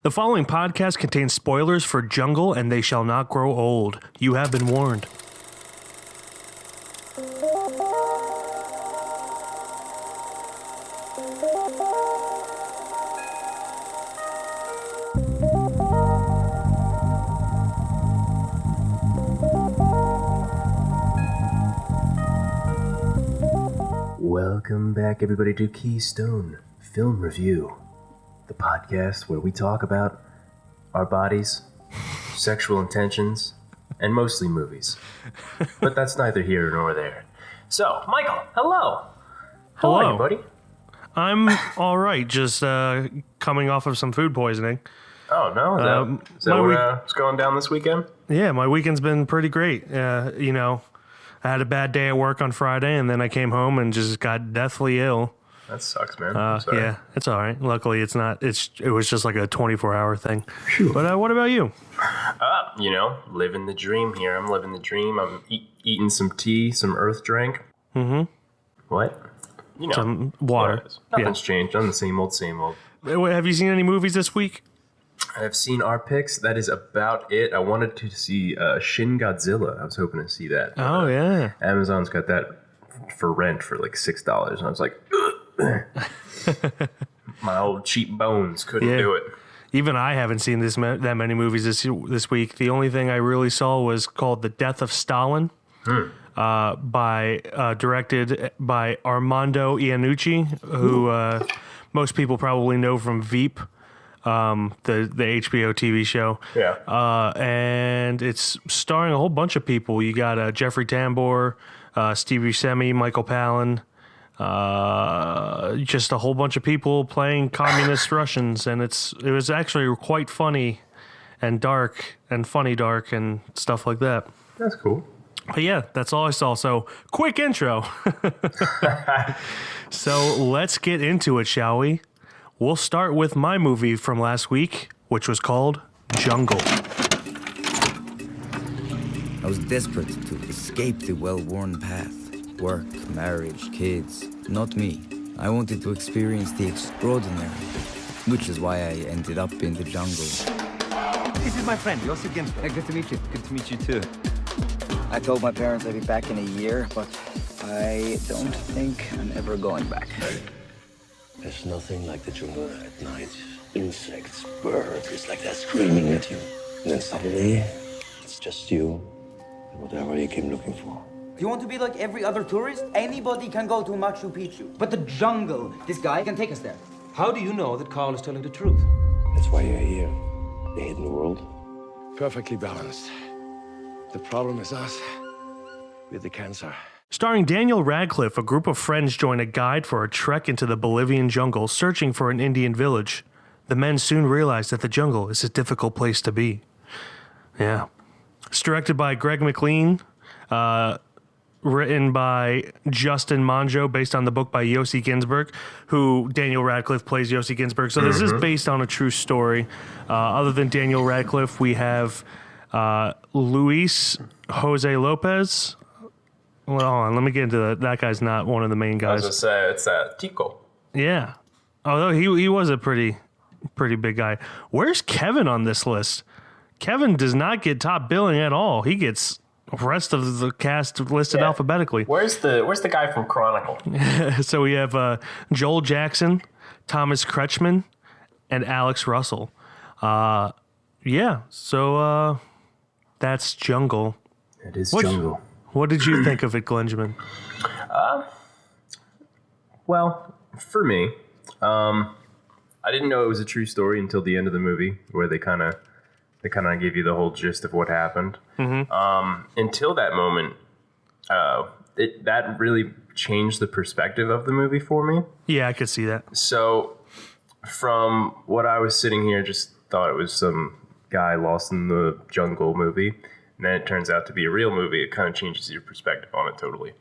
The following podcast contains spoilers for Jungle and They Shall Not Grow Old. You have been warned. Welcome back, everybody, to Keystone Film Review, the podcast where we talk about our bodies, sexual intentions, and mostly movies. But that's neither here nor there. So, Michael, hello. How are you, buddy? I'm all right, just coming off of some food poisoning. Oh, no? Is that what's going down this weekend? Yeah, my weekend's been pretty great. I had a bad day at work on Friday, and then I came home and just got deathly ill. That sucks, man. I'm sorry. Yeah, it's all right. Luckily, it's not. It was just like a 24-hour thing. Phew. But what about you? Living the dream here. I'm living the dream. I'm eating some tea, some earth drink. Mm-hmm. What? Some water. Nothing's changed. I'm the same old, same old. Have you seen any movies this week? I've seen our picks. That is about it. I wanted to see Shin Godzilla. I was hoping to see that. Oh, yeah. Amazon's got that for rent for like $6. And I was like, my old cheap bones couldn't do it. Even I haven't seen that many movies this week. The only thing I really saw was called The Death of Stalin, directed by Armando Iannucci, who most people probably know from Veep. The HBO TV show. Yeah. And it's starring a whole bunch of people. You got Jeffrey Tambor, Steve Buscemi, Michael Palin, just a whole bunch of people playing communist Russians, and it was actually quite funny and dark and funny dark and stuff like that. That's cool. But yeah, that's all I saw. So quick intro. So let's get into it, shall we? We'll start with my movie from last week, which was called Jungle. I was desperate to escape the well-worn path. Work, marriage, kids. Not me. I wanted to experience the extraordinary, which is why I ended up in the jungle. This is my friend, Joseph Ginsburg. Good to meet you. Good to meet you, too. I told my parents I'd be back in a year, but I don't think I'm ever going back. There's nothing like the jungle at night. Insects, birds, it's like they're screaming at you. And then suddenly, it's just you and whatever you came looking for. You want to be like every other tourist? Anybody can go to Machu Picchu. But the jungle, this guy can take us there. How do you know that Carl is telling the truth? That's why you're here. The hidden world. Perfectly balanced. The problem is us with the cancer. Starring Daniel Radcliffe, a group of friends join a guide for a trek into the Bolivian jungle searching for an Indian village. The men soon realize that the jungle is a difficult place to be. Yeah. It's directed by Greg McLean, written by Justin Monjo, based on the book by Yossi Ginsburg, who Daniel Radcliffe plays Yossi Ginsburg. So this is based on a true story. Other than Daniel Radcliffe, we have Luis Jose Lopez. Well, hold on. Let me get into that. That guy's not one of the main guys. I was going to say, it's Tico. Yeah. Although he was a pretty big guy. Where's Kevin on this list? Kevin does not get top billing at all. He gets the rest of the cast listed alphabetically. Where's the guy from Chronicle? So we have Joel Jackson, Thomas Kretschmann, and Alex Russell. So that's Jungle. It is Jungle. What did you think of it, Glenjamin? Well, for me, I didn't know it was a true story until the end of the movie, where they kind of give you the whole gist of what happened. Mm-hmm. Until that moment, that really changed the perspective of the movie for me. Yeah, I could see that. So, from what I was sitting here, just thought it was some guy lost in the jungle movie. And then it turns out to be a real movie. It kind of changes your perspective on it totally.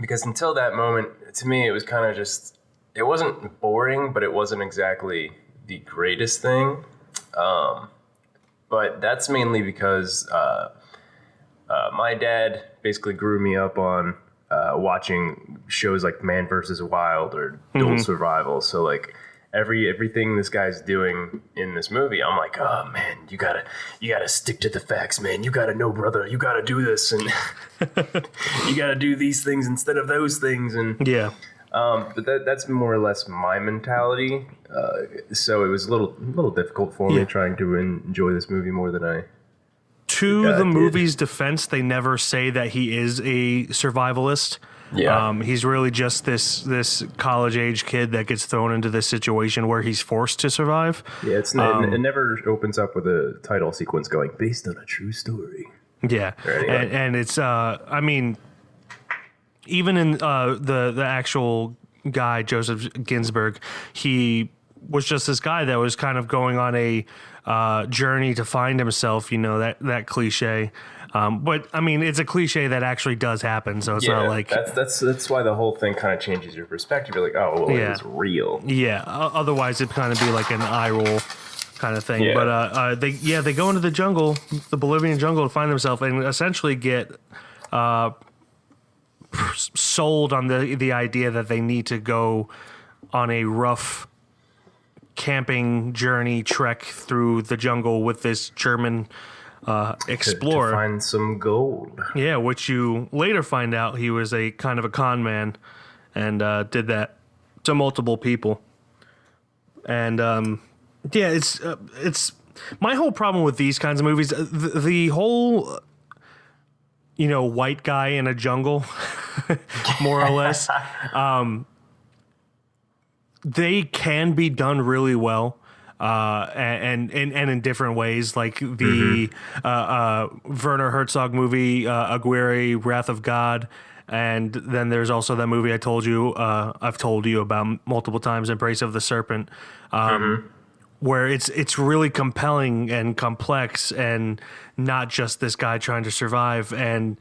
Because until that moment, to me, it was kind of just, it wasn't boring, but it wasn't exactly the greatest thing. But that's mainly because my dad basically grew me up on watching shows like Man vs. Wild or Dual Survival. So like everything this guy's doing in this movie, I'm like, oh man, you gotta stick to the facts, man. You gotta know, brother. You gotta do this, and you gotta do these things instead of those things, and Yeah. But that's more or less my mentality. So it was a little difficult for me trying to enjoy this movie more than I. To the movie's defense, they never say that he is a survivalist. Yeah. He's really just this college age kid that gets thrown into this situation where he's forced to survive. Yeah, it never opens up with a title sequence going based on a true story. Yeah, and it's I mean, even in the actual guy Joseph Ginsburg, he was just this guy that was kind of going on a journey to find himself. You know, that cliche. But I mean, it's a cliche that actually does happen. So it's not like that's why the whole thing kind of changes your perspective. You're like, oh, well, it's real. Yeah. Otherwise, it'd kind of be like an eye roll kind of thing. Yeah. But they go into the jungle, the Bolivian jungle, to find themselves and essentially get sold on the idea that they need to go on a rough camping journey trek through the jungle with this German explorer to find some gold. Yeah, which you later find out he was a kind of a con man and did that to multiple people. And it's my whole problem with these kinds of movies. The whole white guy in a jungle, more or less. They can be done really well, and in different ways. Like the Werner Herzog movie, Aguirre, Wrath of God, and then there's also that movie I've told you about multiple times, Embrace of the Serpent, where it's really compelling and complex, and not just this guy trying to survive, and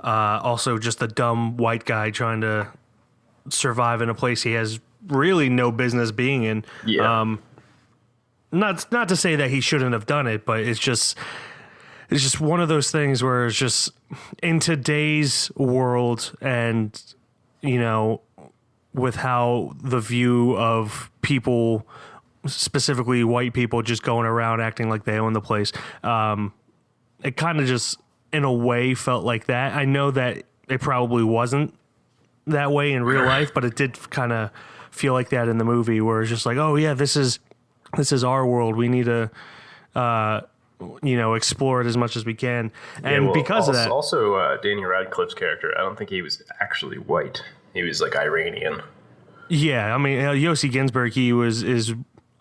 also just a dumb white guy trying to survive in a place he has really no business being in. Yeah. Not to say that he shouldn't have done it, but it's just one of those things where it's just in today's world, and with how the view of people, specifically white people, just going around acting like they own the place, it kind of just in a way felt like that. I know that it probably wasn't that way in real life, but it did kind of feel like that in the movie, where it's just like, oh yeah, this is our world. We need to, explore it as much as we can. And because of that, also Daniel Radcliffe's character, I don't think he was actually white. He was like Iranian. Yeah, I mean, Yossi Ginsburg,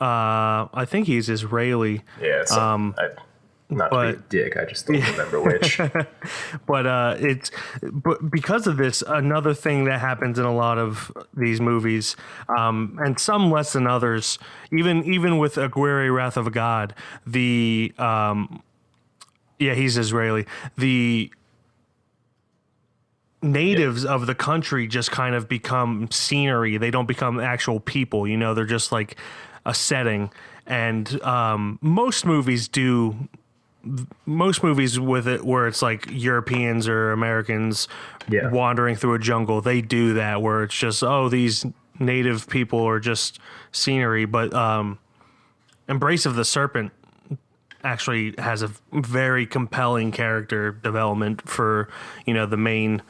I think he's Israeli. Yeah, not to be a dick, I just don't remember which. But because of this, another thing that happens in a lot of these movies, and some less than others, even with Aguirre, Wrath of God, he's Israeli. The natives of the country just kind of become scenery. They don't become actual people. They're just like a setting. And most movies with it, where it's like Europeans or Americans wandering through a jungle, they do that, where it's just, these native people are just scenery. But Embrace of the Serpent actually has a very compelling character development for the main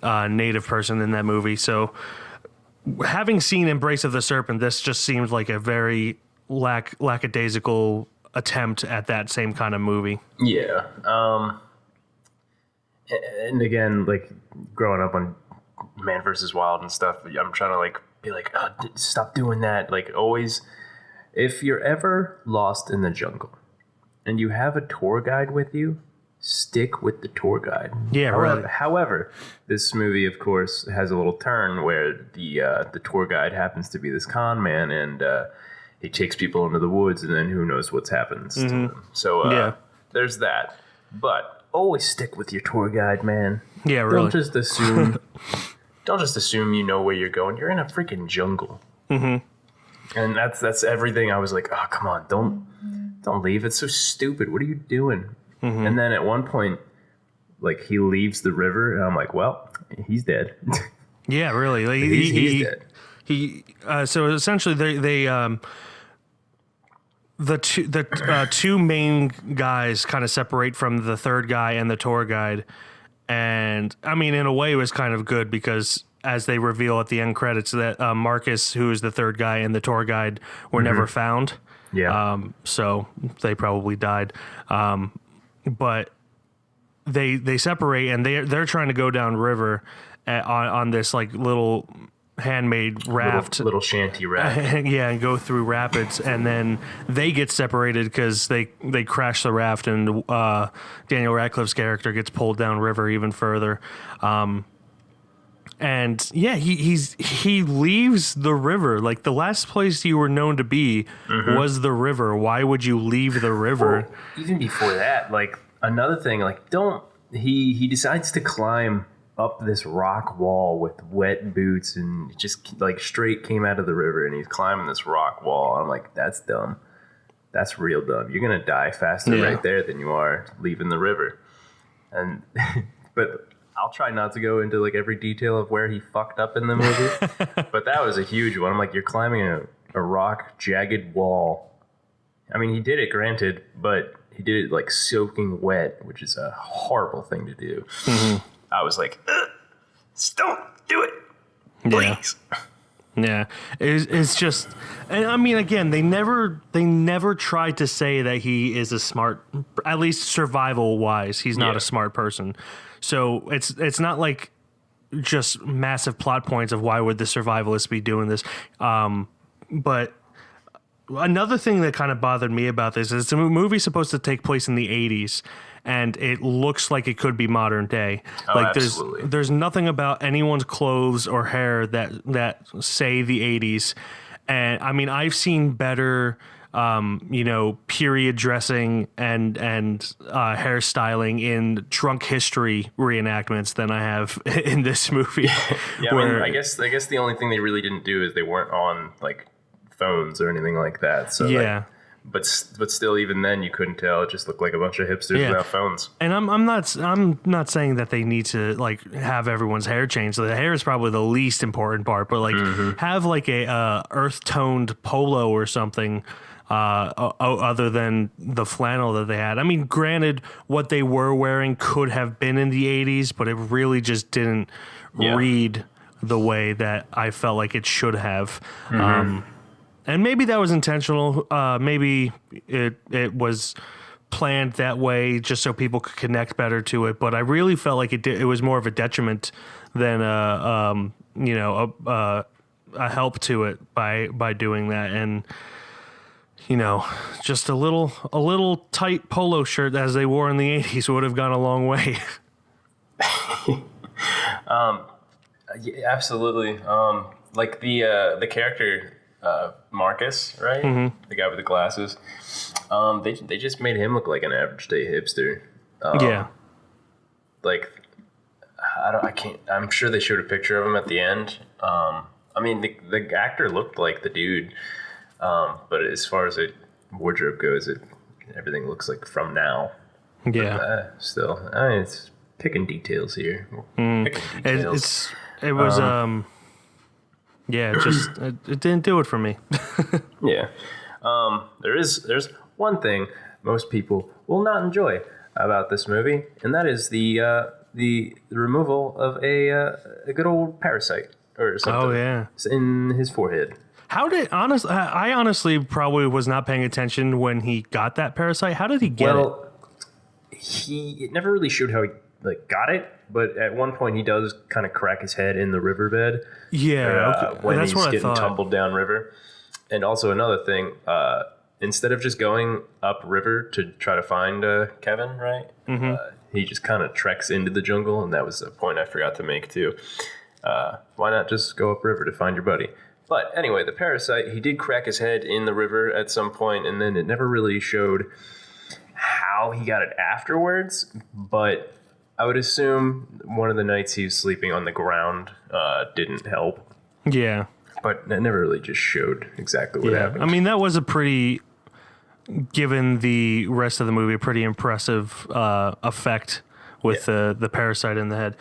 native person in that movie. So having seen Embrace of the Serpent, this just seems like a very lackadaisical attempt at that same kind of movie. Yeah. And again, like growing up on Man vs. Wild and stuff, I'm trying to be like, oh, stop doing that. Like, always, if you're ever lost in the jungle and you have a tour guide with you, stick with the tour guide. Yeah, really. However, this movie, of course, has a little turn where the tour guide happens to be this con man, and he takes people into the woods, and then who knows what's happens to them. So there's that. But always stick with your tour guide, man. Yeah, really. Don't just assume. Don't just assume you know where you're going. You're in a freaking jungle. And that's everything. I was like, oh, come on, don't leave. It's so stupid. What are you doing? And then at one point, like, he leaves the river, and I'm like, well, he's dead. Yeah, really. Like, he's dead. So essentially the two main guys kind of separate from the third guy and the tour guide. And I mean, in a way, it was kind of good because as they reveal at the end credits that Marcus, who is the third guy, and the tour guide were never found. Yeah. So they probably died. But they separate, and they're trying to go down river on this like little handmade raft, little shanty raft. And go through rapids, and then they get separated because they crash the raft, and Daniel Radcliffe's character gets pulled down river even further. And yeah, he leaves the river. Like the last place you were known to be was the river. Why would you leave the river? Well, even before that, like another thing, like he decides to climb up this rock wall with wet boots and just like straight came out of the river, and he's climbing this rock wall. I'm like, that's dumb. That's real dumb. You're gonna die faster right there than you are leaving the river. And but I'll try not to go into like every detail of where he fucked up in the movie. But that was a huge one. I'm like, you're climbing a rock jagged wall. I mean, he did it, granted, but he did it like soaking wet, which is a horrible thing to do. I was like, don't do it, please. Yeah, it's just, and I mean, again, they never tried to say that he is a smart, at least survival wise, he's not a smart person. So it's not like just massive plot points of why would the survivalist be doing this. But another thing that kind of bothered me about this is it's a movie supposed to take place in the 80s. And it looks like it could be modern day. Oh, like absolutely. there's nothing about anyone's clothes or hair that say the 80s. And I mean, I've seen better, period dressing and hairstyling in drunk history reenactments than I have in this movie. Yeah, I guess the only thing they really didn't do is they weren't on like phones or anything like that. So yeah. But still, even then, you couldn't tell. It just looked like a bunch of hipsters without phones. And I'm not saying that they need to like have everyone's hair changed. The hair is probably the least important part, but like have like a earth toned polo or something. Other than the flannel that they had. I mean, granted, what they were wearing could have been in the 80s, but it really just didn't read the way that I felt like it should have. And maybe that was intentional. Maybe it was planned that way just so people could connect better to it. But I really felt like it was more of a detriment than a help to it by doing that. And just a little tight polo shirt as they wore in the 80s would have gone a long way. Yeah, absolutely. Like the character. Marcus, right? The guy with the glasses. They just made him look like an average day hipster. Like I'm sure they showed a picture of him at the end. I mean, the actor looked like the dude, but as far as a wardrobe goes, everything looks like from now. Yeah. But, still, it's picking details here. It was. Yeah, it didn't do it for me. Yeah. There's one thing most people will not enjoy about this movie, and that is the removal of a good old parasite or something. Oh yeah, in his forehead. I honestly probably was not paying attention when he got that parasite. How did he get it? It never really showed how he got it, but at one point he does kind of crack his head in the riverbed. Yeah, when he's getting tumbled down river. And also another thing, instead of just going up river to try to find Kevin, right? He just kind of treks into the jungle, and that was a point I forgot to make too. Why not just go up river to find your buddy? But anyway, the parasite, he did crack his head in the river at some point, and then it never really showed how he got it afterwards, but I would assume one of the nights he was sleeping on the ground didn't help. Yeah. But it never really just showed exactly what happened. I mean, that was given the rest of the movie, a pretty impressive effect with the parasite in the head.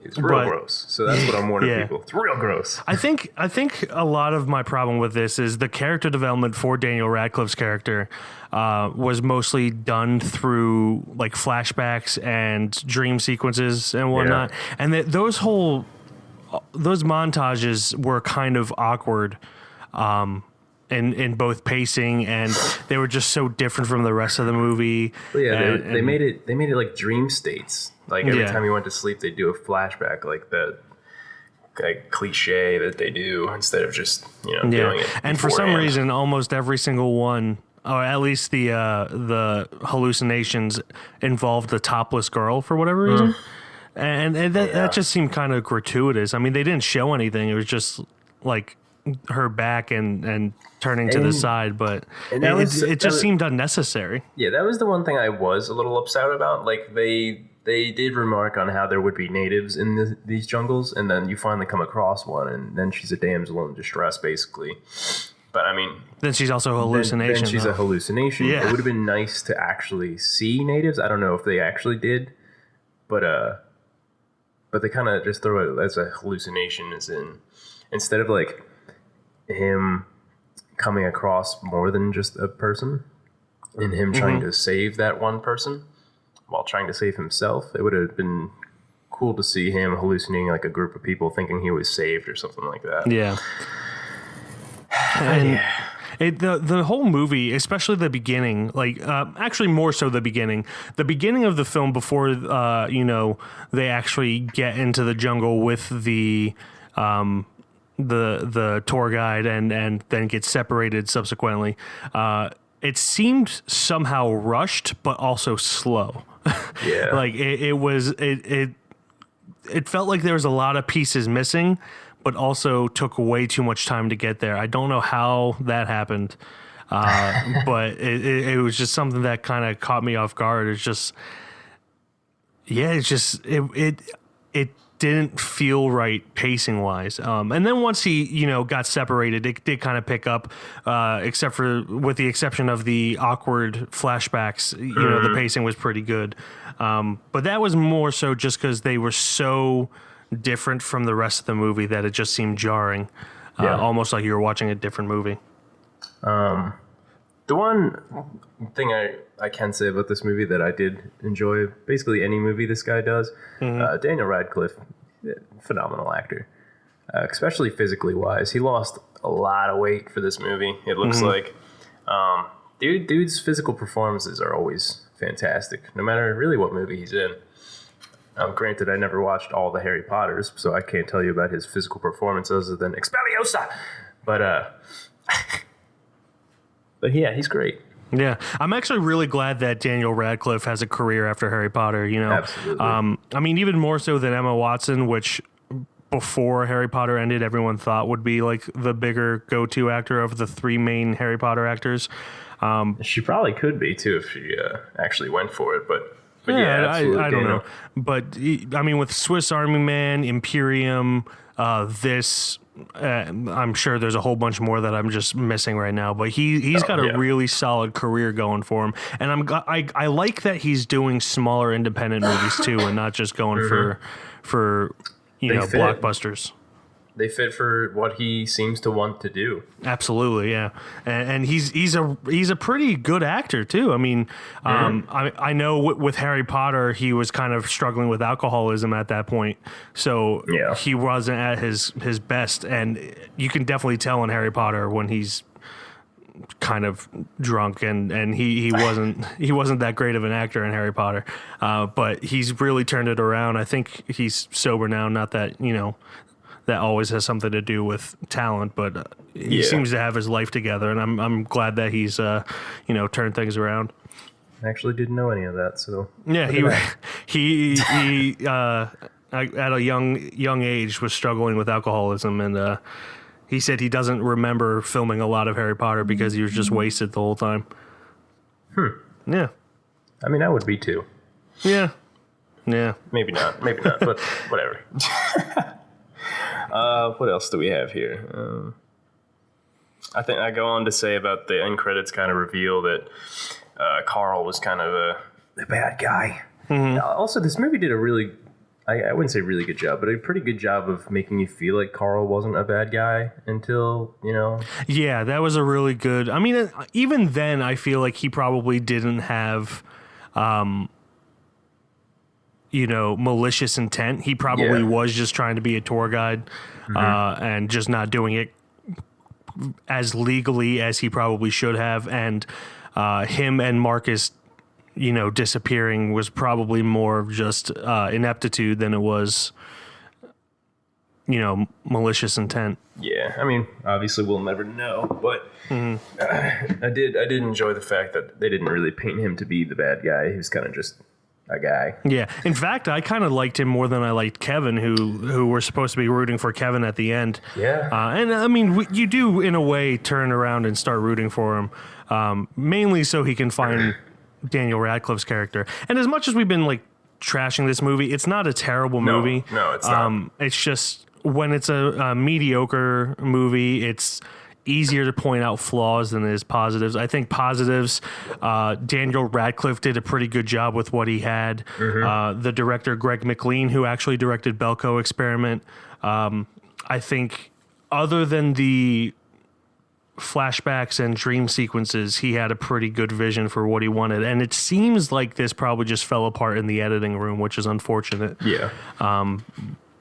It's real gross. So that's what I'm warning people. It's real gross. I think a lot of my problem with this is the character development for Daniel Radcliffe's character was mostly done through like flashbacks and dream sequences and whatnot, and those montages were kind of awkward. In both pacing, and they were just so different from the rest of the movie. Well, yeah, they made it like dream states. Like every time you went to sleep, they do a flashback, like the cliche that they do instead of just doing it. And for some reason, almost every single one, or at least the hallucinations, involved a topless girl for whatever reason, and that just seemed kind of gratuitous. I mean, they didn't show anything; it was just like her back and turning to the side, but it just seemed unnecessary. Yeah, that was the one thing I was a little upset about. Like they did remark on how there would be natives in these jungles, and then you finally come across one, and then she's a damsel in distress, basically. But I mean, then she's also a hallucination. Then she's a hallucination. Yeah. It would have been nice to actually see natives. I don't know if they actually did, but they kind of just throw it as a hallucination, as in instead of like him coming across more than just a person and him trying to save that one person while trying to save himself. It would have been cool to see him hallucinating like a group of people thinking he was saved or something like that. Yeah. And the whole movie, especially the beginning, like actually more so the beginning of the film before they actually get into the jungle with the tour guide and then get separated subsequently. It seemed somehow rushed, but also slow. Yeah. Like it felt like there was a lot of pieces missing, but also took way too much time to get there. I don't know how that happened. But it was just something that kind of caught me off guard. It's just, it didn't feel right pacing wise. And then once he, got separated, it did kind of pick up, with the exception of the awkward flashbacks, the pacing was pretty good. But that was more so just because they were so different from the rest of the movie that it just seemed jarring. Almost like you were watching a different movie. The one thing I can say about this movie that I did enjoy, basically any movie this guy does, Daniel Radcliffe, phenomenal actor, especially physically wise. He lost a lot of weight for this movie. It looks like dude's physical performances are always fantastic, no matter really what movie he's in. Granted, I never watched all the Harry Potters, so I can't tell you about his physical performance other than Expelliarmus. But yeah, he's great. Yeah, I'm actually really glad that Daniel Radcliffe has a career after Harry Potter, Absolutely. I mean, even more so than Emma Watson, which before Harry Potter ended, everyone thought would be like the bigger go-to actor of the three main Harry Potter actors. She probably could be, too, if she actually went for it, but yeah, I don't know. But, I mean, with Swiss Army Man, Imperium, this... I'm sure there's a whole bunch more that I'm just missing right now, but he's got a really solid career going for him, and I like that he's doing smaller independent movies too, and not just going for blockbusters. They fit for what he seems to want to do. Absolutely, yeah, and he's a pretty good actor too. I mean, I know with Harry Potter he was kind of struggling with alcoholism at that point, so he wasn't at his best, and you can definitely tell in Harry Potter when he's kind of drunk, and he wasn't that great of an actor in Harry Potter, but he's really turned it around. I think he's sober now. Not that that always has something to do with talent, but he seems to have his life together, and I'm glad that he's turned things around. I actually didn't know any of that, so yeah, he at a young age was struggling with alcoholism, and he said he doesn't remember filming a lot of Harry Potter because he was just wasted the whole time. Yeah, I mean, I would be too. Yeah, maybe not, but whatever. What else do we have here? I think I go on to say about the end credits kind of reveal that Carl was kind of the bad guy. Also, this movie did a really I wouldn't say really good job, but a pretty good job of making you feel like Carl wasn't a bad guy until, Yeah, that was a really good. I mean, even then, I feel like he probably didn't have, malicious intent. He probably was just trying to be a tour guide and just not doing it as legally as he probably should have. And him and Marcus, disappearing was probably more of just ineptitude than it was, malicious intent. Yeah, I mean, obviously we'll never know, but I did enjoy the fact that they didn't really paint him to be the bad guy. He was kind of just a guy. Yeah. In fact, I kind of liked him more than I liked Kevin, who were supposed to be rooting for Kevin at the end. Yeah. And I mean, you do in a way turn around and start rooting for him, mainly so he can find Daniel Radcliffe's character. And as much as we've been like trashing this movie, it's not a terrible movie. No, it's not. It's just when it's a mediocre movie, it's easier to point out flaws than it is positives. I think positives, Daniel Radcliffe did a pretty good job with what he had. The director, Greg McLean, who actually directed Belko Experiment, I think other than the flashbacks and dream sequences, he had a pretty good vision for what he wanted. And it seems like this probably just fell apart in the editing room, which is unfortunate. Yeah.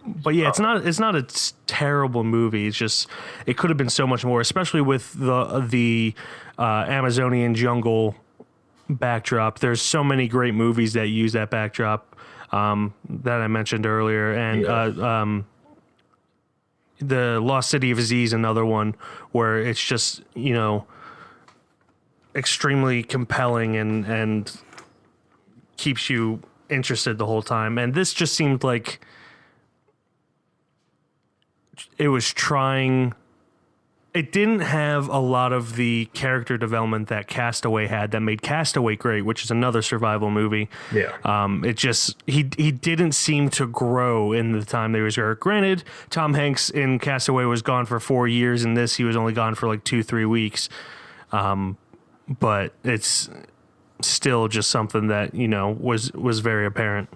But yeah, it's not a terrible movie. It's just it could have been so much more, especially with the Amazonian jungle backdrop. There's so many great movies that use that backdrop that I mentioned earlier, and the Lost City of Z, another one where it's just extremely compelling and keeps you interested the whole time. And this just seemed like it was trying. It didn't have a lot of the character development that Castaway had that made Castaway great, which is another survival movie. Yeah. It just he didn't seem to grow in the time they was there. Granted, Tom Hanks in Castaway was gone for 4 years. In this, he was only gone for like 2-3 weeks. But it's still just something that was very apparent.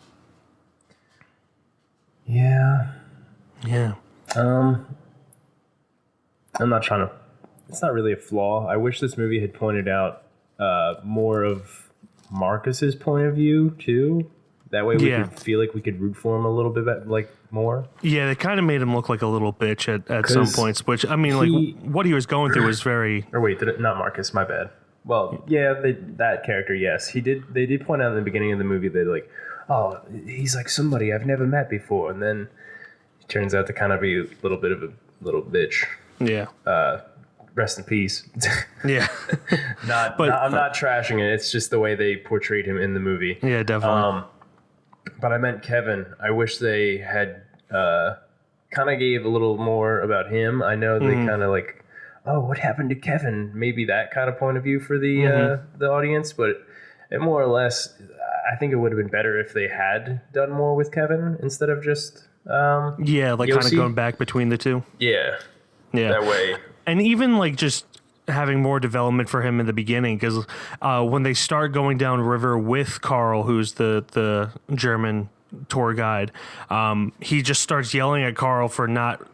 Yeah. Yeah. I'm not trying to. It's not really a flaw. I wish this movie had pointed out more of Marcus's point of view too. That way we could feel like we could root for him a little bit, like more. Yeah, they kind of made him look like a little bitch at some points. Which I mean, like what he was going through was very. Or wait, not Marcus? My bad. Well, yeah, that character. Yes, he did. They did point out in the beginning of the movie that like, oh, he's like somebody I've never met before, and then he turns out to kind of be a little bit of a little bitch. Yeah. Rest in peace. Yeah. I'm not trashing it. It's just the way they portrayed him in the movie. Yeah, definitely. But I meant Kevin. I wish they had kind of gave a little more about him. I know they kind of like, oh, what happened to Kevin? Maybe that kind of point of view for the audience. But it more or less, I think it would have been better if they had done more with Kevin instead of just like kind of going back between the two. Yeah. Yeah. That way. And even like just having more development for him in the beginning, because when they start going down river with Carl, who's the German tour guide, he just starts yelling at Carl for not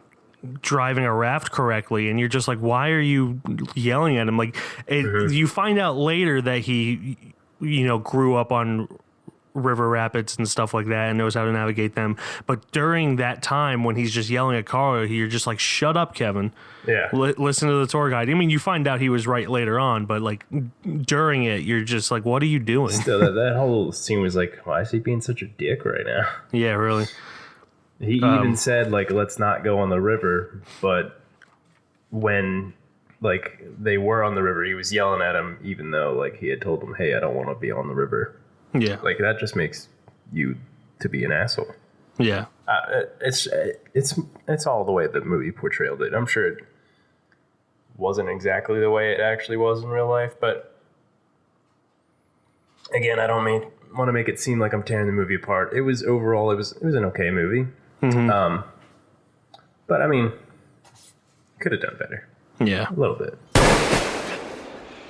driving a raft correctly, and you're just like, why are you yelling at him? Like you find out later that he grew up on river rapids and stuff like that and knows how to navigate them, but during that time when he's just yelling at Carl, you're just like, shut up, Kevin. Yeah. Listen to the tour guide. I mean, you find out he was right later on, but like during it, you're just like, what are you doing? Still, that whole scene was like, why is he being such a dick right now? Yeah, really. He even said like, let's not go on the river, but when like they were on the river, he was yelling at him, even though like he had told him, hey, I don't want to be on the river. Yeah, like that just makes you to be an asshole. Yeah, it's all the way the movie portrayed it. I'm sure it wasn't exactly the way it actually was in real life, but again, I don't want to make it seem like I'm tearing the movie apart. It was overall, it was an okay movie. But I mean, could have done better. Yeah, a little bit.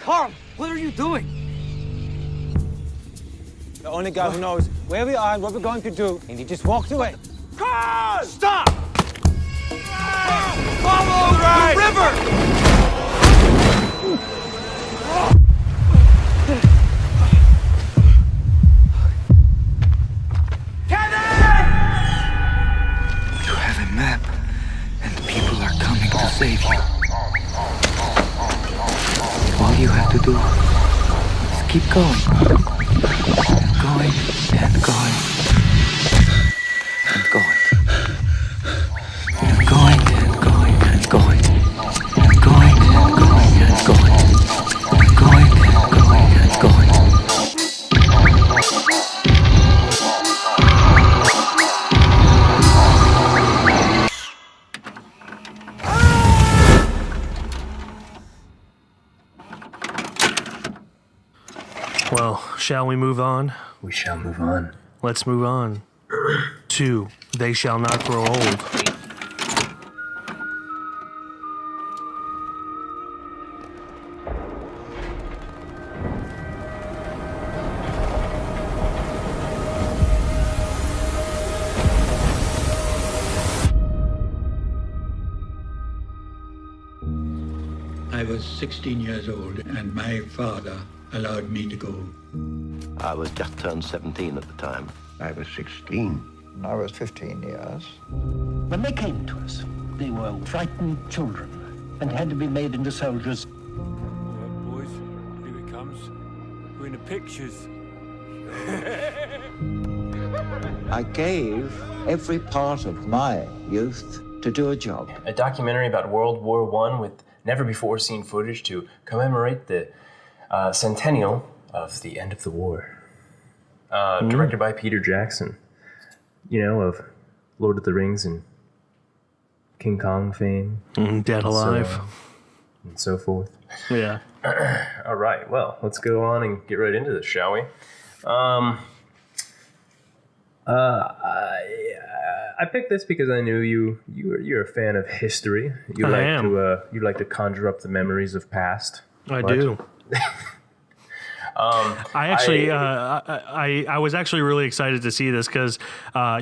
Carl, what are you doing? The only guy who knows where we are and what we're going to do, and he just walked away. Carl! Stop! Follow the river! You have a map, and people are coming to save you. All you have to do is keep going. And going, and going. And going. And going, and going, and going. And going, and going, and going. And going, and going, and going. Well, shall we move on? We shall move on. Let's move on to They Shall Not Grow Old. I was 16 years old, and my father allowed me to go. I was just turned 17 at the time. I was 16. I was 15 years. When they came to us, they were frightened children and had to be made into soldiers. Boys, here it comes. We're in the pictures. I gave every part of my youth to do a job. A documentary about World War I with never-before-seen footage to commemorate the centennial of the end of the war. Directed by Peter Jackson, you know, of Lord of the Rings and King Kong fame. Dead Alive. And so forth. Yeah. All right, well, let's go on and get right into this, shall we? I picked this because I knew you're a fan of history. You like to conjure up the memories of past. I do. I was actually really excited to see this because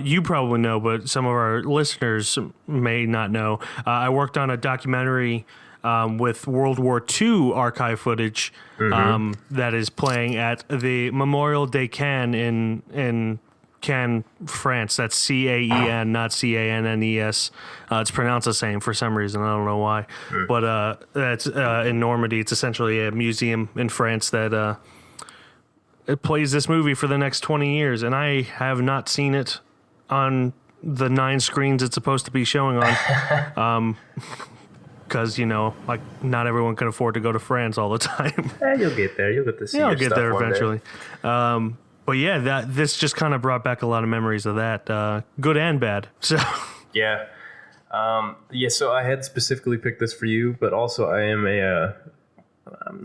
you probably know, but some of our listeners may not know. I worked on a documentary with World War II archive footage that is playing at the Memorial de Caen in Caen, France. That's C-A-E-N, not C-A-N-N-E-S. It's pronounced the same for some reason. I don't know why. But that's in Normandy. It's essentially a museum in France that it plays this movie for the next 20 years. And I have not seen it on the 9 screens it's supposed to be showing on. Because, you know, like, not everyone can afford to go to France all the time. You'll get there. You'll get to see your I'll get stuff there one eventually. But yeah, this just kind of brought back a lot of memories of that, good and bad. So yeah, So I had specifically picked this for you, but also I am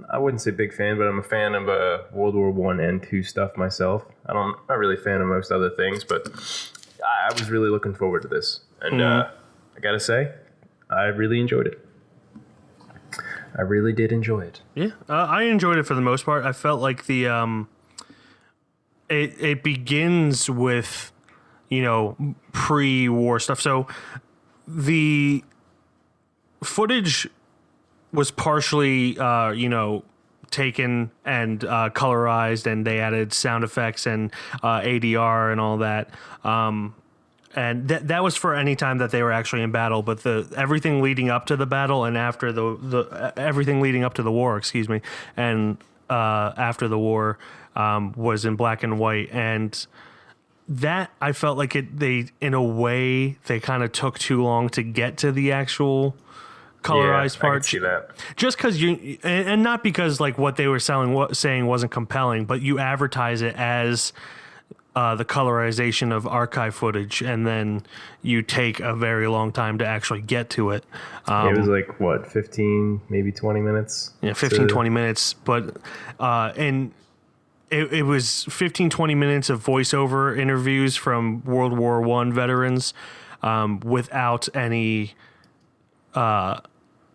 I wouldn't say big fan, but I'm a fan of World War I and II stuff myself. I'm not really a fan of most other things, but I was really looking forward to this, and I gotta say, I really enjoyed it. I really did enjoy it. Yeah, I enjoyed it for the most part. I felt like the it begins with, you know, pre-war stuff. So the footage was partially, you know, taken and colorized, and they added sound effects and ADR and all that. And that was for any time that they were actually in battle, but everything leading up to the battle and after the everything leading up to the war, excuse me, and after the war was in black and white, and that I felt like they in a way they kind of took too long to get to the actual colorized part. I can see that. Just because and not because like what they were saying wasn't compelling, but you advertise it as the colorization of archive footage, and then you take a very long time to actually get to it. It was like, what, 15, maybe 20 minutes? Yeah, 15, 20 minutes. But, and it was 15, 20 minutes of voiceover interviews from World War I veterans without any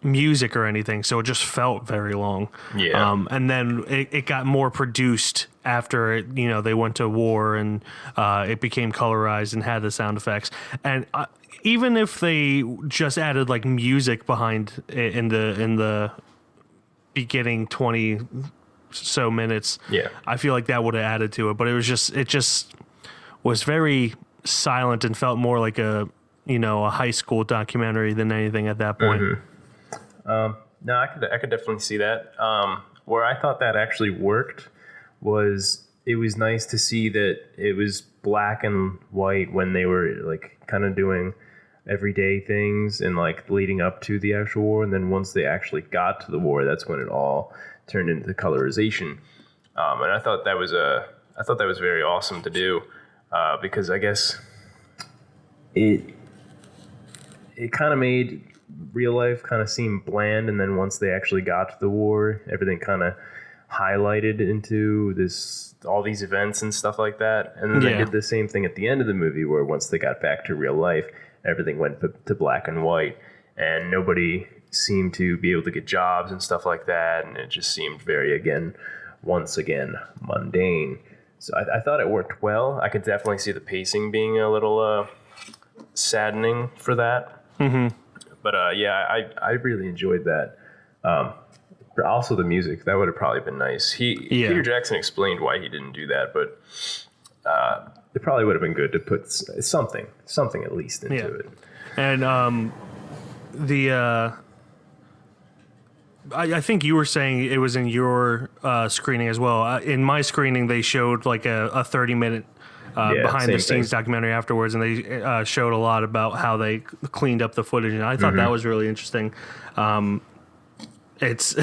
music or anything. So it just felt very long. Yeah. And then it got more produced after it, they went to war and it became colorized and had the sound effects. And even if they just added like music behind it in the beginning 20 so minutes, I feel like that would have added to it. But it just was very silent and felt more like a high school documentary than anything at that point. No, I could definitely see that. Where I thought that actually worked was it was nice to see that it was black and white when they were like kind of doing everyday things and like leading up to the actual war, and then once they actually got to the war, that's when it all turned into colorization. And I thought that was very awesome to do, because I guess it kind of made real life kind of seem bland, and then once they actually got to the war, everything kind of highlighted into all these events and stuff like that. And then they did the same thing at the end of the movie, where once they got back to real life, everything went to black and white, and nobody seemed to be able to get jobs and stuff like that, and it just seemed very, once again, mundane. So I thought it worked well. I could definitely see the pacing being a little saddening for that. Mm-hmm. But I really enjoyed that. But also the music, that would have probably been nice. Peter Jackson explained why he didn't do that, but it probably would have been good to put something at least into it. And I think you were saying it was in your screening as well. In my screening, they showed like a 30-minute behind the scenes documentary afterwards, and they showed a lot about how they cleaned up the footage, and I thought that was really interesting. It's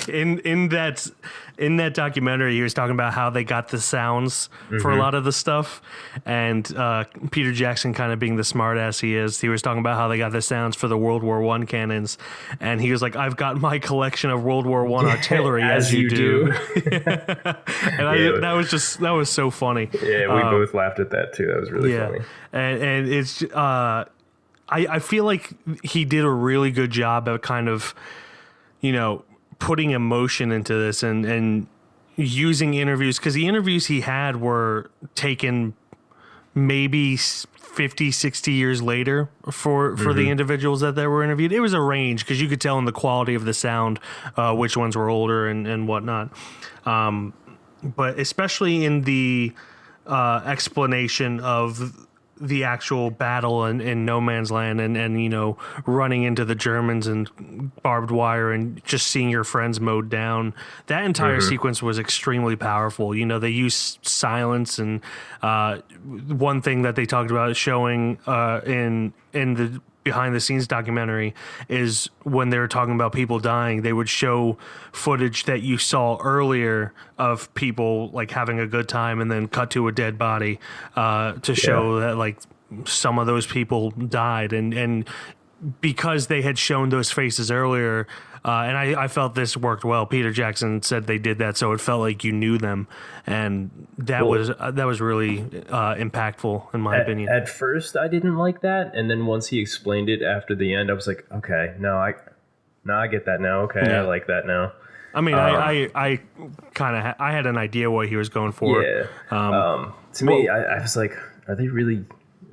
in that documentary, he was talking about how they got the sounds for a lot of the stuff, and Peter Jackson, kind of being the smart ass he is, he was talking about how they got the sounds for the World War I cannons, and he was like, "I've got my collection of World War I artillery as you do." And that was so funny. Yeah, we both laughed at that too. That was really funny. And it's I feel like he did a really good job of kind of, putting emotion into this and using interviews, because the interviews he had were taken maybe 50, 60 years later for the individuals that they were interviewed. It was a range, because you could tell in the quality of the sound which ones were older and whatnot. But especially in the explanation of the actual battle in no man's land and running into the Germans and barbed wire and just seeing your friends mowed down, that entire sequence was extremely powerful. They used silence, and one thing that they talked about showing in the behind the scenes documentary is when they were talking about people dying, they would show footage that you saw earlier of people like having a good time, and then cut to a dead body to show that like some of those people died, and because they had shown those faces earlier, and I felt this worked well. Peter Jackson said they did that so it felt like you knew them, and that was really impactful in my opinion. At first, I didn't like that, and then once he explained it after the end, I was like, okay, I get that now. Okay, I like that now. I mean, I kind of I had an idea what he was going for. Yeah. To me, I was like, are they really?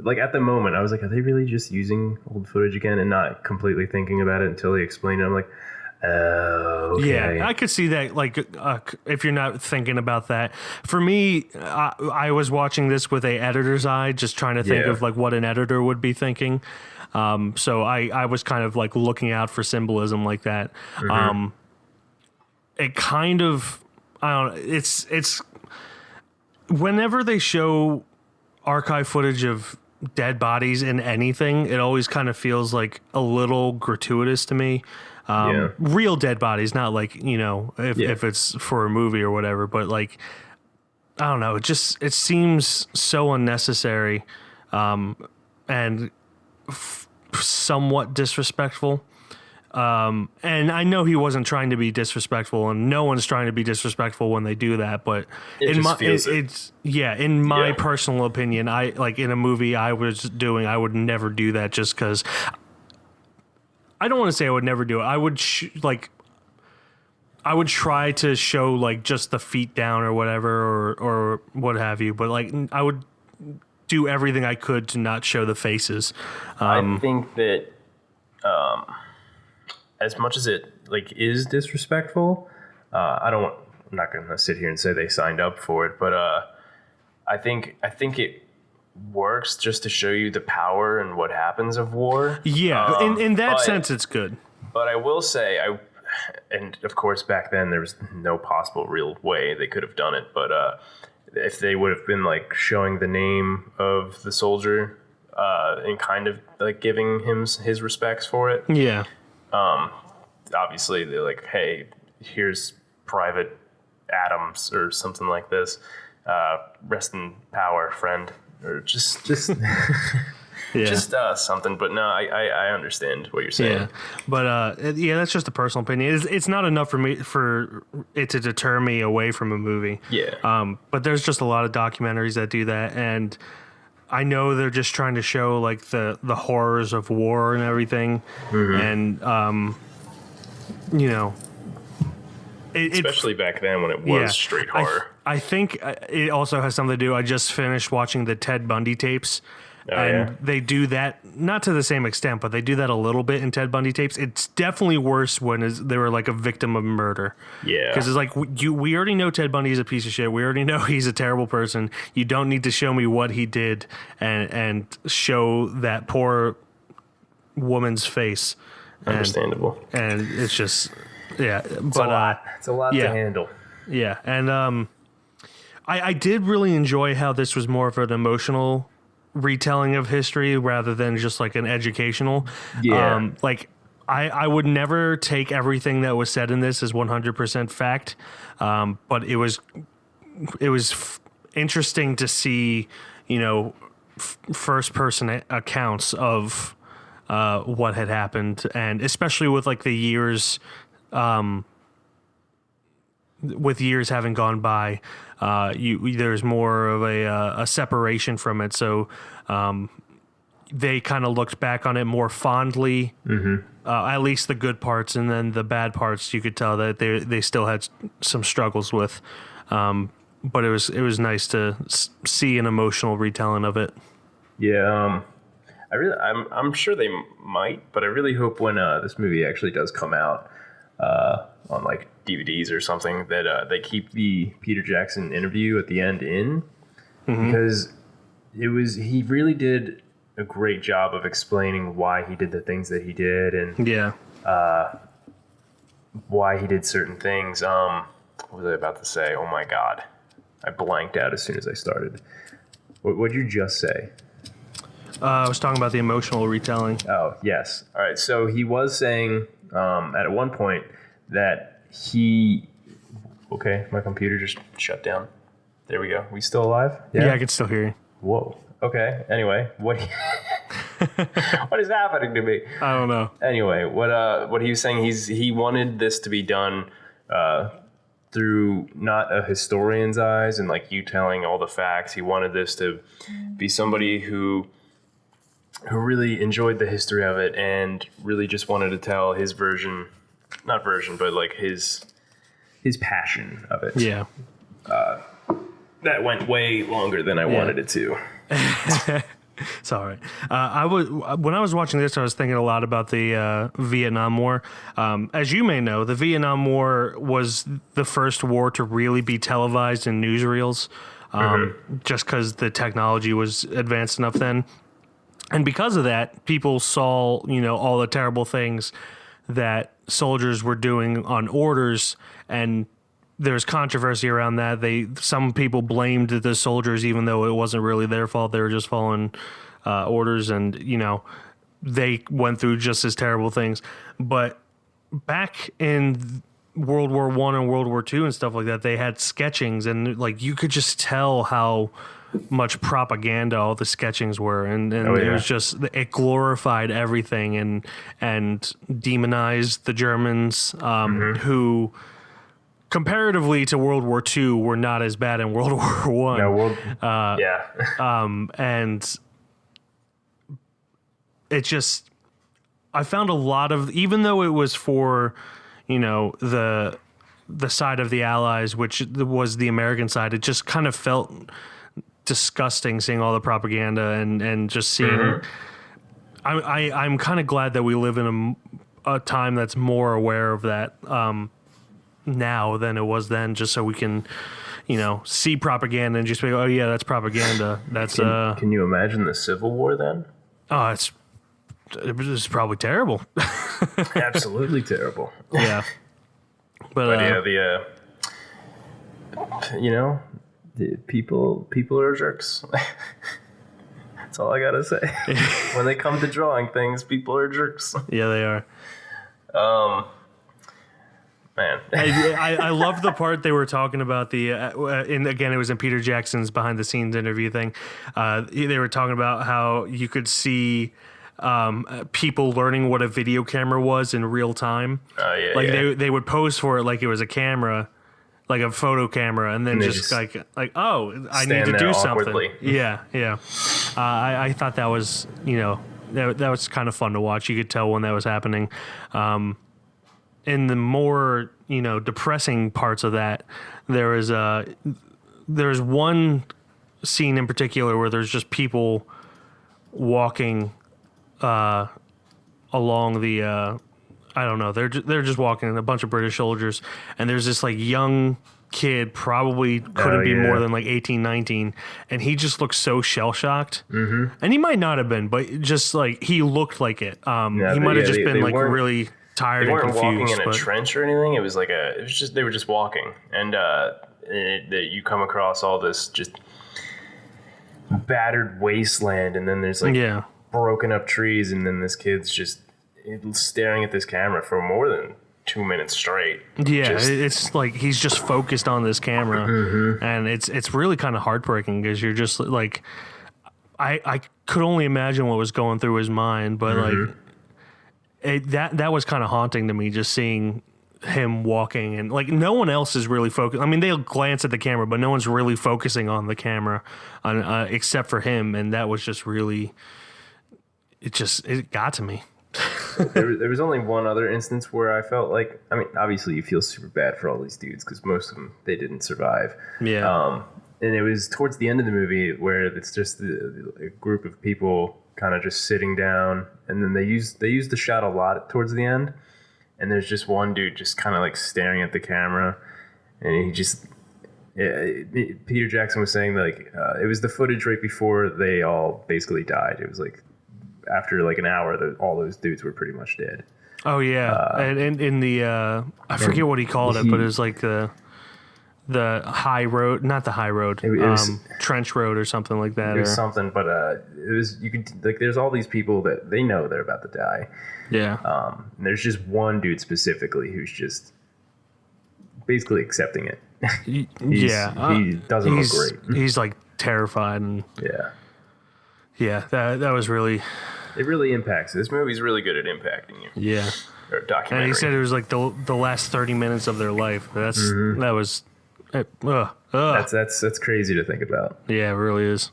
Like at the moment, I was like, are they really just using old footage again and not completely thinking about it until he explained it? I'm like, oh, okay. Yeah, I could see that. Like, if you're not thinking about that, for me, I was watching this with a editor's eye, just trying to think of like what an editor would be thinking. So I was kind of like looking out for symbolism like that. It kind of, I don't know. It's whenever they show archive footage of dead bodies in anything, it always kind of feels like a little gratuitous to me. Real dead bodies, not like, if it's for a movie or whatever, but like, I don't know, it seems so unnecessary, and somewhat disrespectful. And I know he wasn't trying to be disrespectful, and no one's trying to be disrespectful when they do that. But in my personal opinion, I like in a movie I would never do that, just because I don't want to say I would never do it. I would I would try to show like just the feet down or whatever or what have you, but like I would do everything I could to not show the faces. I think that as much as it like is disrespectful, I'm not going to sit here and say they signed up for it, but I think it works just to show you the power and what happens of war. Yeah, in that sense, it's good. But I will say, and of course back then there was no possible real way they could have done it, but if they would have been like showing the name of the soldier and kind of like giving him his respects for it. Yeah. Obviously they're like, hey, here's Private Adams or something like this. Rest in power, friend. Or just yeah. just something. But no, I understand what you're saying. Yeah, but that's just a personal opinion. It's not enough for it to deter me away from a movie. Yeah. But there's just a lot of documentaries that do that, and I know they're just trying to show like the horrors of war and everything, and you know. Especially back then when it was straight horror. I think it also has something to do. I just finished watching the Ted Bundy tapes. They do that, not to the same extent, but they do that a little bit in Ted Bundy tapes. It's definitely worse when they were like a victim of murder. Yeah. Because it's like, we already know Ted Bundy is a piece of shit. We already know he's a terrible person. You don't need to show me what he did and show that poor woman's face. Understandable. And it's just... Yeah, it's a lot. It's a lot to handle. Yeah, and I did really enjoy how this was more of an emotional retelling of history rather than just like an educational. Yeah. Like I would never take everything that was said in this as 100% fact, but it was interesting to see, you know, first person accounts of what had happened, and especially with like the years. With years having gone by, there's more of a separation from it. So they kind of looked back on it more fondly, at least the good parts, and then the bad parts you could tell that they still had some struggles with. But it was nice to see an emotional retelling of it. Yeah, I'm sure they might, but I really hope when this movie actually does come out. On like DVDs or something that they keep the Peter Jackson interview at the end in, because he really did a great job of explaining why he did the things that he did and why he did certain things. What was I about to say? Oh my God, I blanked out as soon as I started. What'd you just say? I was talking about the emotional retelling. Oh yes. All right. So he was saying at one point that my computer just shut down. There we go. We still alive? Yeah, I can still hear you. Whoa. Okay. Anyway, what is happening to me? I don't know. Anyway, what he was saying, he wanted this to be done through not a historian's eyes and like you telling all the facts. He wanted this to be somebody who really enjoyed the history of it and really just wanted to tell his not version, but like his passion of it. Yeah. That went way longer than I wanted it to. It's all right. When I was watching this, I was thinking a lot about the Vietnam War. As you may know, the Vietnam War was the first war to really be televised in newsreels, just because the technology was advanced enough then. And because of that, people saw, you know, all the terrible things that soldiers were doing on orders, and there's controversy around that. Some people blamed the soldiers, even though it wasn't really their fault. They were just following orders, and you know, they went through just as terrible things. But back in World War I and World War II and stuff like that, they had sketchings, and like you could just tell how much propaganda all the sketchings were, and it was just, it glorified everything and demonized the Germans, who comparatively to World War II were not as bad in World War I. And it just, I found a lot of, even though it was for, you know, the the side of the Allies, which was the American side, it just kind of felt disgusting seeing all the propaganda and just seeing. I'm kind of glad that we live in a time that's more aware of that now than it was then, just so we can, see propaganda and just be, oh yeah, that's propaganda. That's Can you imagine the Civil War then? Oh, it's probably terrible. Absolutely terrible. Yeah. But yeah, the people are jerks. That's all I gotta say. When they come to drawing things, people are jerks. Yeah, they are. Man, I love the part they were talking about and again, it was in Peter Jackson's behind the scenes interview thing. They were talking about how you could see people learning what a video camera was in real time. They would pose for it like it was a camera, like a photo camera, and then just like oh, I need to do something. Awkwardly. Yeah. I thought that was that was kind of fun to watch. You could tell when that was happening. In the more depressing parts of that, there's one scene in particular where there's just people walking along the I don't know, they're just walking, a bunch of British soldiers, and there's this like young kid, probably couldn't be more than like 18, 19, and he just looks so shell-shocked. And he might not have been, but just like he looked like it. He might have just been like really tired and confused. They weren't walking in a trench or anything. It was like they were just walking, and you come across all this just battered wasteland, and then there's like broken up trees, and then this kid's just staring at this camera for more than 2 minutes straight. It's like he's just focused on this camera, and it's really kind of heartbreaking because you're just like, I could only imagine what was going through his mind, but like that was kind of haunting to me, just seeing him walking, and like no one else is really focused. I mean, they'll glance at the camera, but no one's really focusing on the camera except for him, and that was just really, it got to me. there was only one other instance where I felt like, I mean, obviously you feel super bad for all these dudes because most of them, they didn't survive. And it was towards the end of the movie where it's just a group of people kind of just sitting down, and then they use the shot a lot towards the end, and there's just one dude just kind of like staring at the camera, and he just Peter Jackson was saying like it was the footage right before they all basically died. It was like after like an hour, all those dudes were pretty much dead. Oh yeah, and in the I forget what he called it, but it was like the high road, not the high road, it was, trench road or something like that. It was something, but it was, you could like, there's all these people that they know they're about to die. And there's just one dude specifically who's just basically accepting it. He doesn't look great. He's like terrified, and that was really. It really impacts. This movie's really good at impacting you. Yeah. Or documentary. And he said it was like the last 30 minutes of their life. That was. That's crazy to think about. Yeah, it really is.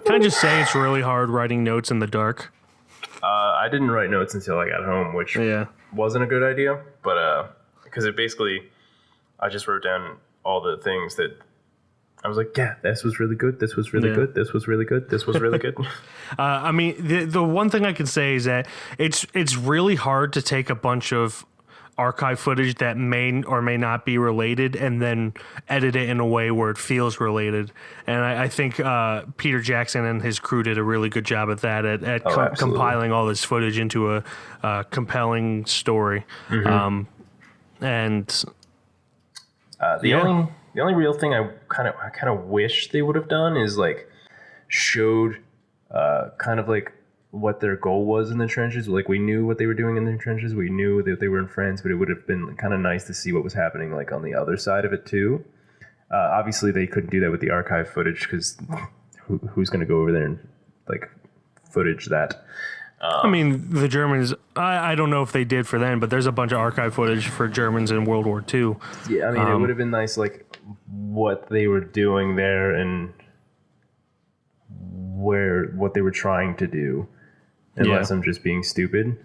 Can I just say it's really hard writing notes in the dark? I didn't write notes until I got home, which wasn't a good idea. But because it basically, I just wrote down all the things that I was like, yeah, this was really good. This was really good. This was really good. This was really good. I mean, the one thing I can say is that it's really hard to take a bunch of archive footage that may or may not be related and then edit it in a way where it feels related. And I think Peter Jackson and his crew did a really good job at that, at compiling all this footage into a compelling story. And the only real thing I kind of wish they would have done is like showed kind of like what their goal was in the trenches. Like we knew what they were doing in the trenches. We knew that they were in France, but it would have been kind of nice to see what was happening like on the other side of it too. Obviously they couldn't do that with the archive footage because who's going to go over there and like footage that? I mean, the Germans, I don't know if they did for them, but there's a bunch of archive footage for Germans in World War II. Yeah, I mean, it would have been nice, like, what they were doing there and what they were trying to do, unless I'm just being stupid.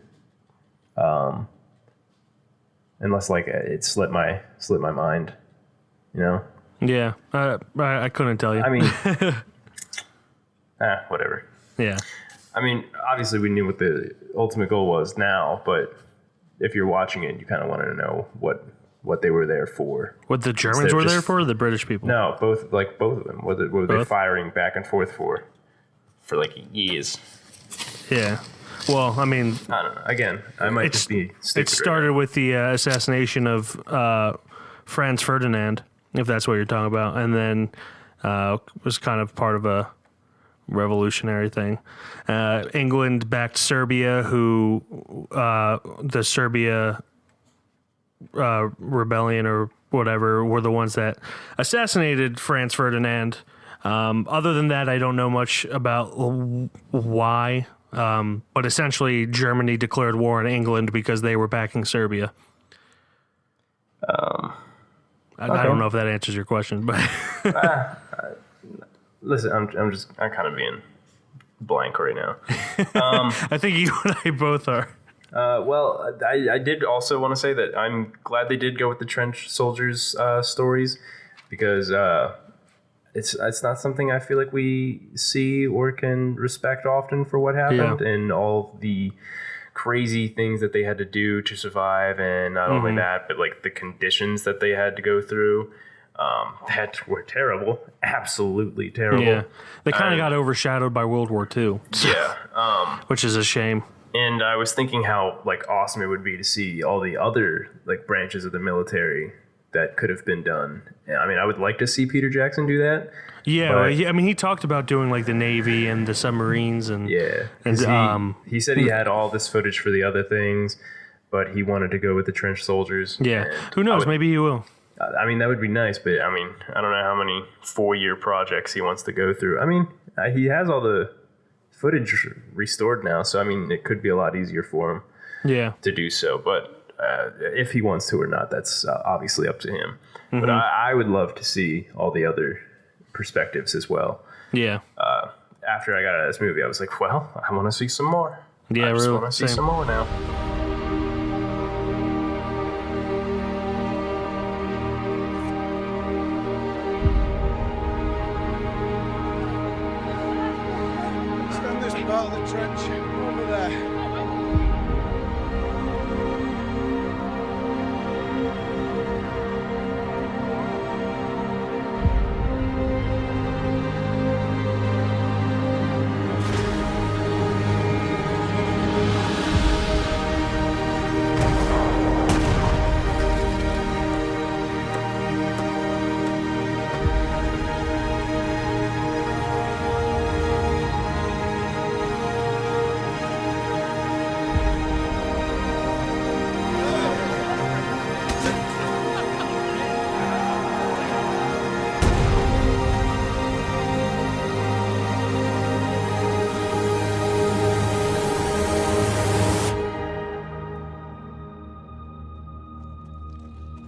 Unless like it slipped my mind, you know. Yeah, I couldn't tell you. I mean, whatever. Yeah. I mean, obviously we knew what the ultimate goal was now, but if you're watching it, you kind of wanted to know what they were there for. What the Germans were there for, or the British people? No, both of them. What were they firing back and forth for like years? Yeah. Well, I mean, I don't know. Again, I might just be stupid. It started with the assassination of Franz Ferdinand, if that's what you're talking about, and then was kind of part of a revolutionary thing. England backed Serbia, who the Serbia rebellion or whatever were the ones that assassinated Franz Ferdinand. Other than that, I don't know much about why. But essentially, Germany declared war on England because they were backing Serbia. Okay. I don't know if that answers your question, but listen, I'm kind of being blank right now. I think you and I both are. Well, I did also want to say that I'm glad they did go with the trench soldiers stories, because it's not something I feel like we see or can respect often for what happened and all the crazy things that they had to do to survive, and not only that, but like the conditions that they had to go through that were terrible, absolutely terrible. Yeah, they kind of got overshadowed by World War II. Yeah, which is a shame. And I was thinking how like awesome it would be to see all the other like branches of the military that could have been done. I mean, I would like to see Peter Jackson do that. Yeah, I mean, he talked about doing like the Navy and the submarines, and and he said he had all this footage for the other things, but he wanted to go with the trench soldiers. Yeah, who knows? Maybe he will. I mean, that would be nice, but I mean, I don't know how many 4-year projects he wants to go through. I mean, he has all the footage restored now, so I mean, it could be a lot easier for him. To do so, but if he wants to or not, that's obviously up to him. But I would love to see all the other perspectives as well. Yeah. After I got out of this movie, I was like, well, I want to see some more. Yeah, I just really. want to see some more now. Stand this part of the trench over there.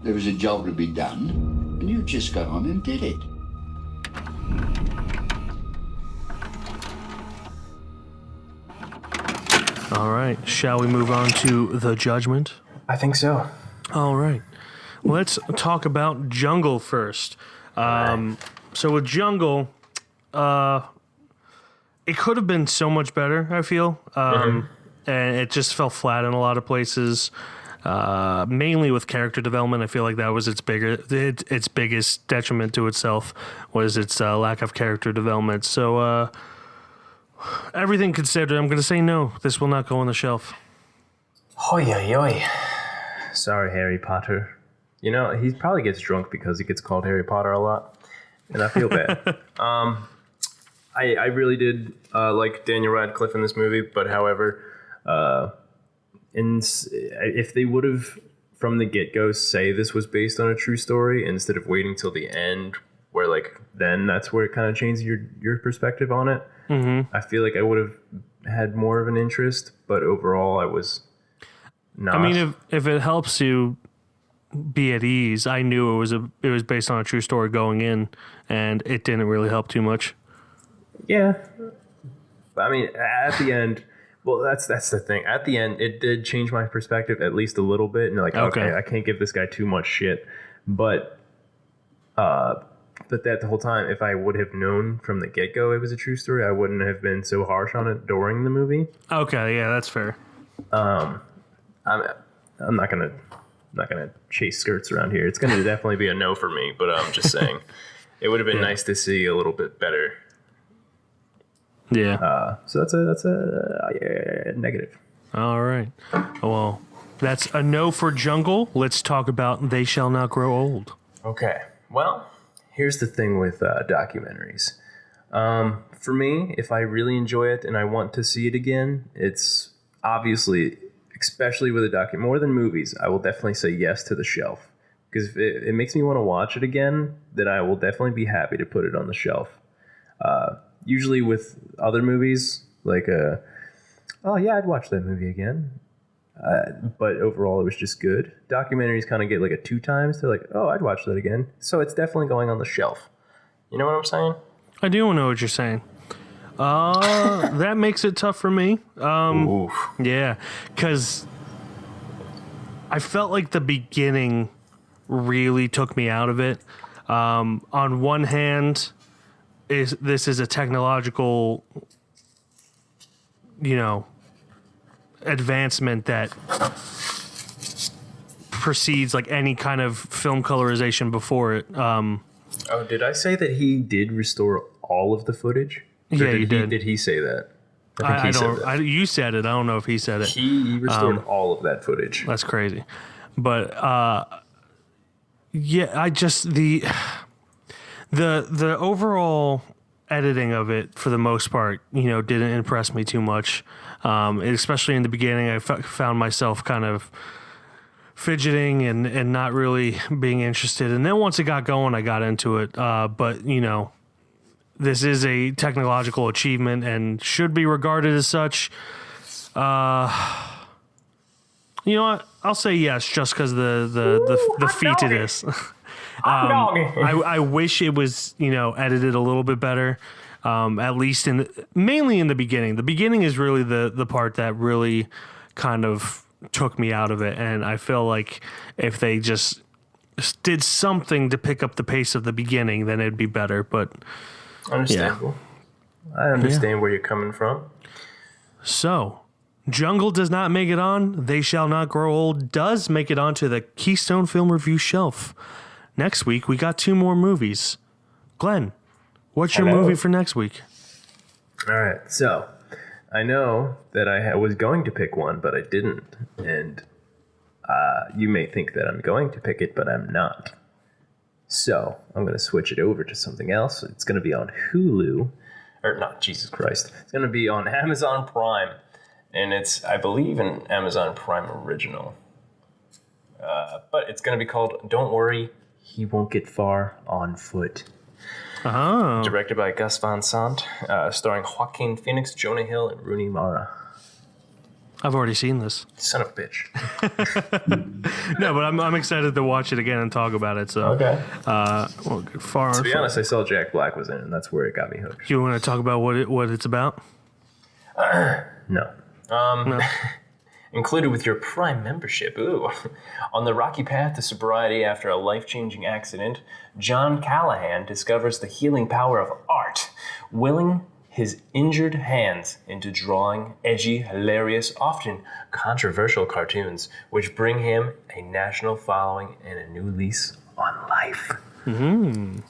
There was a job to be done, and you just got on and did it. All right. Shall we move on to The Judgment? I think so. All right. Let's talk about Jungle first. So with Jungle, it could have been so much better, I feel. And it just fell flat in a lot of places. Mainly with character development. I feel like that was its biggest detriment to itself, was its lack of character development. So everything considered, I'm going to say no. This will not go on the shelf. Hoi, hoi, hoi. Sorry, Harry Potter. You know, he probably gets drunk because he gets called Harry Potter a lot, and I feel bad. I really did like Daniel Radcliffe in this movie, but however, if they would have from the get-go say this was based on a true story instead of waiting till the end, where like then that's where it kind of changes your perspective on it. I feel like I would have had more of an interest, but overall I was not. I mean, if it helps you be at ease, I knew it was based on a true story going in, and it didn't really help too much. Yeah, I mean, at the end Well, that's the thing. At the end, it did change my perspective at least a little bit. And like, okay, I can't give this guy too much shit. But that the whole time, if I would have known from the get-go it was a true story, I wouldn't have been so harsh on it during the movie. Okay, yeah, that's fair. I'm not gonna chase skirts around here. It's gonna definitely be a no for me. But I'm just saying, it would have been nice to see a little bit better. Yeah. So that's a negative. All right. Well, that's a no for Jungle. Let's talk about They Shall Not Grow Old. Okay. Well, here's the thing with documentaries. For me, if I really enjoy it and I want to see it again, it's obviously, especially with a more than movies, I will definitely say yes to the shelf. Because if it makes me want to watch it again, then I will definitely be happy to put it on the shelf. Usually with other movies, like, oh yeah, I'd watch that movie again. But overall, it was just good. Documentaries kind of get like a 2 times. They're like, oh, I'd watch that again. So it's definitely going on the shelf. You know what I'm saying? I do know what you're saying. That makes it tough for me. Yeah, because I felt like the beginning really took me out of it. On one hand, this is a technological, advancement that precedes like any kind of film colorization before it. Oh, did I say that he did restore all of the footage? Yeah, you did. Did he say that? I think he said that. You said it. I don't know if he said it. He restored all of that footage. That's crazy. But yeah, I just the overall editing of it for the most part, didn't impress me too much. Especially in the beginning, I found myself kind of fidgeting and not really being interested. And then once it got going, I got into it. But this is a technological achievement and should be regarded as such. You know what? I'll say yes, just because the feat it is. I wish it was edited a little bit better. At least mainly in the beginning. The beginning is really the part that really kind of took me out of it, and I feel like if they just did something to pick up the pace of the beginning, then it'd be better. But understandable. Yeah. I understand where you're coming from. So, Jungle does not make it on. They Shall Not Grow Old does make it onto the Keystone Film Review shelf. Next week, we got 2 more movies. Glenn, what's your movie for next week? All right, so I know that I was going to pick one, but I didn't. And you may think that I'm going to pick it, but I'm not. So I'm going to switch it over to something else. It's going to be on Hulu. Or not, Jesus Christ. It's going to be on Amazon Prime. And it's, I believe, an Amazon Prime original. But it's going to be called Don't Worry, He Won't Get Far on Foot. Oh. Directed by Gus Van Sant, starring Joaquin Phoenix, Jonah Hill, and Rooney Mara. I've already seen this. Son of a bitch. No, but I'm excited to watch it again and talk about it. So okay. Far. To be honest, I saw Jack Black was in it, and that's where it got me hooked. You want to talk about what it's about? No. No. Included with your Prime membership. Ooh. On the rocky path to sobriety after a life-changing accident, John Callahan discovers the healing power of art, willing his injured hands into drawing edgy, hilarious, often controversial cartoons, which bring him a national following and a new lease on life. Mm-hmm.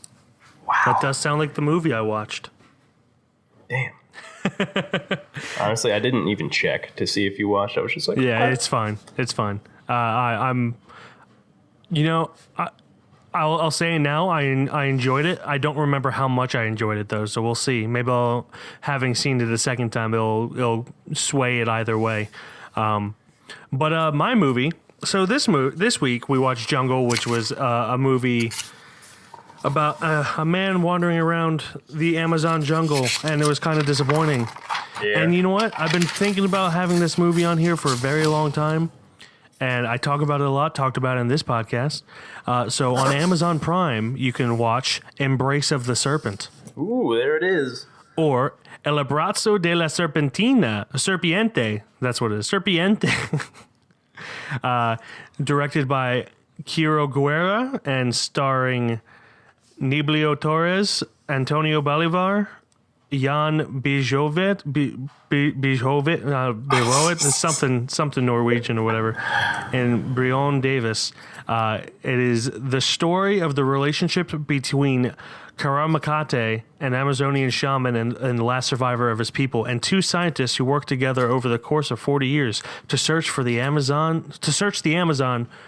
Wow. That does sound like the movie I watched. Damn. Honestly, I didn't even check to see if you watched. I was just like, yeah, what? It's fine. It's fine. I'll say now I enjoyed it. I don't remember how much I enjoyed it though, so we'll see. Maybe having seen it a second time, it'll sway it either way. But my movie. So this week we watched Jungle, which was a movie about a man wandering around the Amazon jungle, and it was kind of disappointing. Yeah. And you know what? I've been thinking about having this movie on here for a very long time, and I talk about it a lot, talked about it in this podcast. So on Amazon Prime, you can watch Embrace of the Serpent. Ooh, there it is. or El Abrazo de la Serpiente. That's what it is. Serpiente. Directed by Kiro Guerra and starring Niblio Torres, Antonio Bolivar, Jan Bijovet, something Norwegian or whatever, and Brion Davis. It is the story of the relationship between Karamakate, an Amazonian shaman and the last survivor of his people, and two scientists who worked together over the course of 40 years to search the Amazon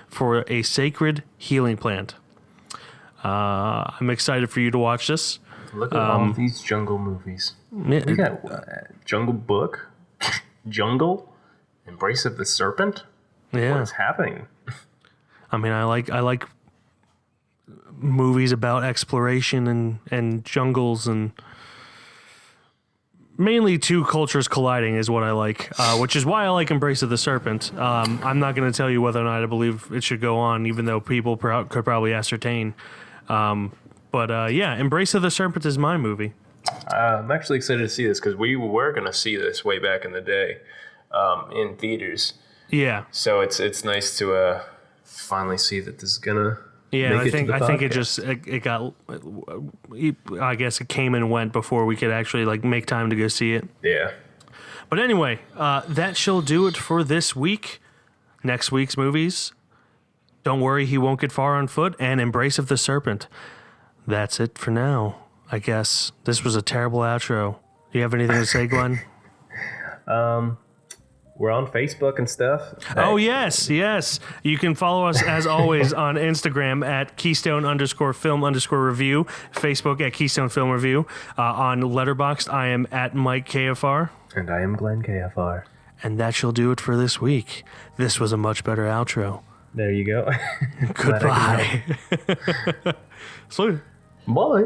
for a sacred healing plant. I'm excited for you to watch this. Look at all of these jungle movies. We got Jungle Book, Jungle, Embrace of the Serpent. Yeah. What is happening? I mean, I like movies about exploration and jungles, and mainly two cultures colliding is what I like, which is why I like Embrace of the Serpent. I'm not going to tell you whether or not I believe it should go on, even though people could probably ascertain. But Embrace of the Serpent is my movie. I'm actually excited to see this because we were going to see this way back in the day in theaters. Yeah. So it's nice to finally see that this is gonna. Yeah, I think it got. I guess it came and went before we could actually make time to go see it. Yeah. But anyway, that shall do it for this week. Next week's movies. Don't worry, he won't get far on foot, and Embrace of the Serpent. That's it for now, I guess. This was a terrible outro. Do you have anything to say, Glenn? We're on Facebook and stuff. Oh, yes. You can follow us, as always, on Instagram at Keystone_film_review, Facebook at Keystone Film Review. On Letterboxd, I am at Mike KFR. And I am Glenn KFR. And that shall do it for this week. This was a much better outro. There you go. Goodbye. Bye.